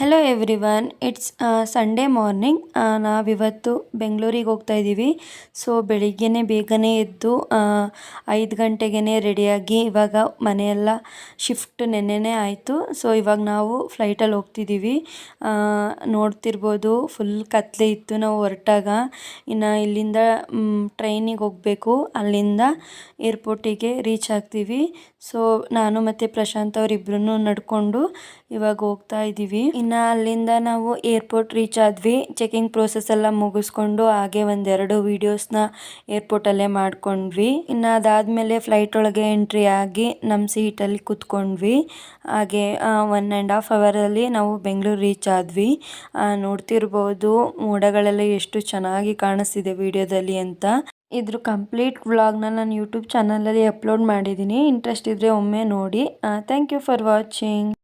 Hello everyone, it's Sunday morning. ನಾವಿವತ್ತು ಬೆಂಗಳೂರಿಗೆ ಹೋಗ್ತಾ ಇದ್ದೀವಿ. ಸೊ ಬೇಗನೆ ಎದ್ದು 5 ಗಂಟೆಗೆ ರೆಡಿಯಾಗಿ ಇವಾಗ ಮನೆಯೆಲ್ಲ ಶಿಫ್ಟ್ ನೆನ್ನೆನೇ ಆಯಿತು. ಸೊ ಇವಾಗ ನಾವು ಫ್ಲೈಟಲ್ಲಿ ಹೋಗ್ತಿದ್ದೀವಿ. ನೋಡ್ತಿರ್ಬೋದು, ಫುಲ್ ಕತ್ಲೆ ಇತ್ತು ನಾವು ಹೊರಟಾಗ. ಇನ್ನು ಇಲ್ಲಿಂದ ಟ್ರೈನಿಗೆ ಹೋಗಬೇಕು, ಅಲ್ಲಿಂದ ಏರ್ಪೋರ್ಟಿಗೆ ರೀಚ್ ಆಗ್ತೀವಿ. ಸೊ ನಾನು ಮತ್ತು ಪ್ರಶಾಂತ್ ಅವರಿಬ್ಬರೂ ನಡ್ಕೊಂಡು ಇವಾಗ ಹೋಗ್ತಾ ಇದ್ದೀವಿ. ಇನ್ನು ಅಲ್ಲಿಂದ ನಾವು ಏರ್ಪೋರ್ಟ್ ರೀಚ್ ಆದ್ವಿ. ಚೆಕಿಂಗ್ ಪ್ರೋಸೆಸ್ ಎಲ್ಲ ಮುಗಿಸ್ಕೊಂಡು ಹಾಗೆ ಒಂದೆರಡು ವೀಡಿಯೋಸ್ನ ಏರ್ಪೋರ್ಟಲ್ಲೇ ಮಾಡ್ಕೊಂಡ್ವಿ. ಇನ್ನು ಅದಾದಮೇಲೆ ಫ್ಲೈಟ್ ಒಳಗೆ ಎಂಟ್ರಿ ಆಗಿ ನಮ್ಮ ಸೀಟಲ್ಲಿ ಕೂತ್ಕೊಂಡ್ವಿ. ಹಾಗೆ 1.5 ಅವರಲ್ಲಿ ನಾವು ಬೆಂಗಳೂರು ರೀಚ್ ಆದ್ವಿ. ನೋಡ್ತಿರ್ಬೋದು ಮೋಡಗಳೆಲ್ಲ ಎಷ್ಟು ಚೆನ್ನಾಗಿ ಕಾಣಿಸ್ತಿದೆ ವಿಡಿಯೋದಲ್ಲಿ ಅಂತ. ಇದ್ರ ಕಂಪ್ಲೀಟ್ ವ್ಲಾಗ್ನ ನಾನು ಯೂಟ್ಯೂಬ್ ಚಾನಲಲ್ಲಿ ಅಪ್ಲೋಡ್ ಮಾಡಿದ್ದೀನಿ. ಇಂಟ್ರೆಸ್ಟ್ ಇದ್ದರೆ ಒಮ್ಮೆ ನೋಡಿ. Thank you for watching.